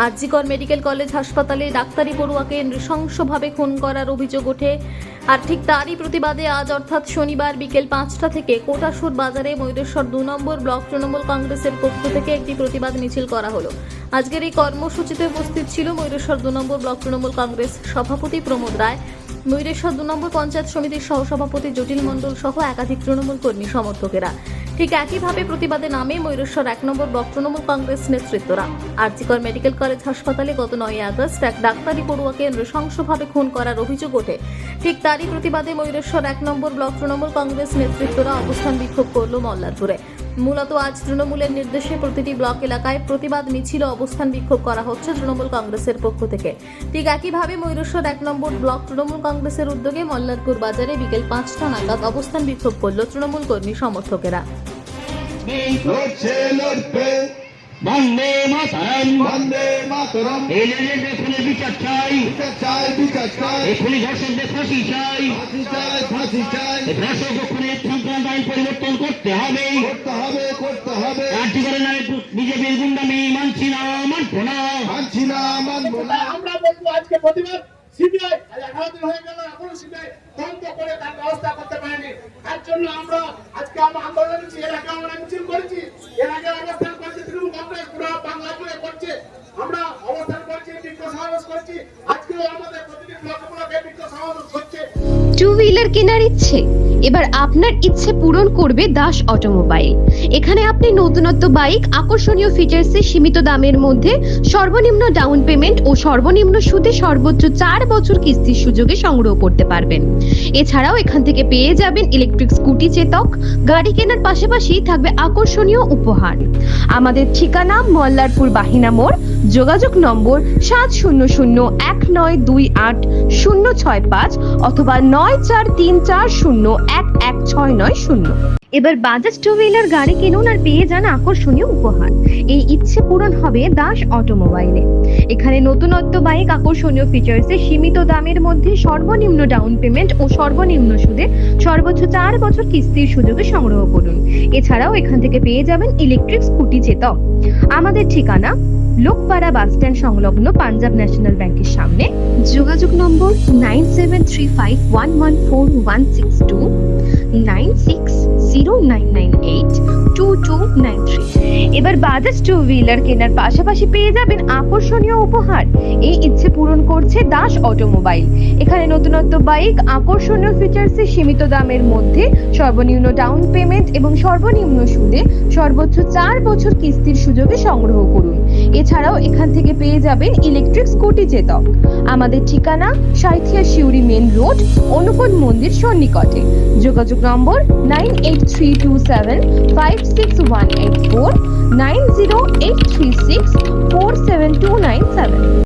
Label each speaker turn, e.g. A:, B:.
A: RG Kar medical college হাসপাতালে ডাক্তারি পড়ুয়াকে নৃশংসভাবে খুন করার অভিযোগ ওঠে। আর ঠিক তারই প্রতিবাদে আজ অর্থাৎ শনিবার বিকেল 5টা থেকে কোটাসুর বাজারে ময়ূরেশ্বর 2 নম্বর ব্লক তৃণমূল কংগ্রেসের পক্ষ থেকে একটি প্রতিবাদ মিছিল করা হলো। আজকের এই কর্মসূচিতে উপস্থিত ছিল ময়ূরেশ্বর 2 নম্বর ব্লক তৃণমূল কংগ্রেস সভাপতি প্রমোদ রায়, ময়ূরেশ্বর 2 নম্বর পঞ্চায়েত সমিতির সহসভাপতি জটিল মণ্ডল সহ একাধিক তৃণমূল কর্মী সমর্থকেরা। ঠিক একইভাবে প্রতিবাদে নামে ময়ূরেশ্বর 1 নম্বর ব্লক তৃণমূল কংগ্রেস নেতৃত্বরা। আরজিকর মেডিকেল কলেজ হাসপাতালে গত 9 আগস্ট এক ডাক্তারি পড়ুয়াকে নৃশংসভাবে খুন করার অভিযোগ ওঠে। ঠিক তারই প্রতিবাদে ময়ূরেশ্বর 1 নম্বর ব্লক তৃণমূল কংগ্রেস নেতৃত্বরা অবস্থান বিক্ষোভ করল মল্লারপুরে। মূলত আজ তৃণমূলের নির্দেশে প্রতিটি ব্লক এলাকায় প্রতিবাদ মিছিল অবস্থান বিক্ষোভ করা হচ্ছে তৃণমূল কংগ্রেসের পক্ষ থেকে। ঠিক একইভাবে ময়ূরেশ্বর 1 নম্বর ব্লক তৃণমূল কংগ্রেসের উদ্যোগে মল্লারপুর বাজারে বিকেল 5টা নাগাদ অবস্থান বিক্ষোভ করল তৃণমূল কর্মী সমর্থকেরা।
B: বন্দে মাতরম,
C: বন্দে মাতরম,
B: এলিয়েনদের খুনে বিচার চাই,
C: বিচার চাই,
B: এখুনি ধর্ষকদের ফাঁসি চাই,
C: ফাঁসি চাই,
B: ধর্ষক খুনে সংক্রান্ত আইন পরিবর্তন করতে হবে।
C: করতে হবে।
B: রাজ্যের নামে বিজেপির গুন্ডামি মানছি না, মানবো না।
C: মানবো না।
D: আমরা বলবো আজকে প্রতিবাদ সিবিআই 11 দিন হয়ে গেল, এখনো সিবিআই তদন্ত করে তার ব্যবস্থা করতে পারেনি। তার জন্য আমরা আজকে আন্দোলন করেছি, এর আগে আমরা মিছিল করেছি, এর আগে অবস্থান করেছি, তৃণমূল কংগ্রেস পুরো বাংলা জুড়ে করছে। আমরা অবস্থান করেছি, বিক্ষোভ সমাবেশ করেছি, আজকেও আমাদের প্রতিটি ব্লকে বিক্ষোভ সমাবেশ হচ্ছে।
E: টু হুইলার কেনার ইচ্ছে, এবার আপনার ইচ্ছে পূরণ করবে দাস অটোমোবাইল। এখানে আপনি নতুনত্ব বাইক আকর্ষণীয় ফিচার্সে সীমিত দামের মধ্যে সর্বনিম্ন ডাউন পেমেন্ট ও সর্বনিম্ন সুদে সর্বোচ্চ 4 বছর কিস্তির সুযোগে সংগ্রহ করতে পারবেন। এছাড়াও এখান থেকে পেয়ে যাবেন ইলেকট্রিক স্কুটি চেতক। গাড়ি কেনার পাশাপাশি থাকবে আকর্ষণীয় উপহার। আমাদের ঠিকানা মল্লারপুর বাহিনা মোড়, যোগাযোগ নম্বর 7001928065 অথবা 9434011690। এবার বাজাজ টু হুইলার গাড়ি কিনুন আর পেয়ে যান আকর্ষণীয় উপহার। এই ইচ্ছে পূরণ হবে দাস অটোমোবাইলে। এখানে নতুনত্ব বাইক আকর্ষণীয় ফিচার্সে সীমিত দামের মধ্যে সর্বনিম্ন ডাউন পেমেন্ট ও সর্বনিম্ন সুদে সর্বোচ্চ 4 বছর কিস্তির সুযোগে সংগ্রহ করুন। এছাড়াও এখান থেকে পেয়ে যাবেন ইলেকট্রিক স্কুটি চেতক। আমাদের ঠিকানা লোকপাড়া বাস স্ট্যান্ড সংলগ্ন পাঞ্জাব ন্যাশনাল ব্যাংকের সামনে। যোগাযোগ নম্বর 9735114162, 9609982293। এবার বাজাজ টু হুইলার কেনার পাশাপাশি পেয়ে যাবেন আকর্ষণীয় উপহার। এই ইচ্ছে পূরণ করছে দাস অটোমোবাইল। এখানে নতুনত্ব বাইক আকর্ষণীয় ফিচার্সে সীমিত দামের মধ্যে সর্বনিম্ন ডাউন পেমেন্ট এবং সর্বনিম্ন সুদে সর্বোচ্চ 4 বছর কিস্তির সুযোগে সংগ্রহ করুন। এছাড়াও এখান থেকে পেয়ে যাবেন ইলেকট্রিক স্কুটি চেতক। আমাদের ঠিকানা সাঁইথিয়া শিউরি মেন রোড, অনুকূল মন্দির সন্নিকটে। যোগাযোগ নম্বর 9832756184, 9083647297।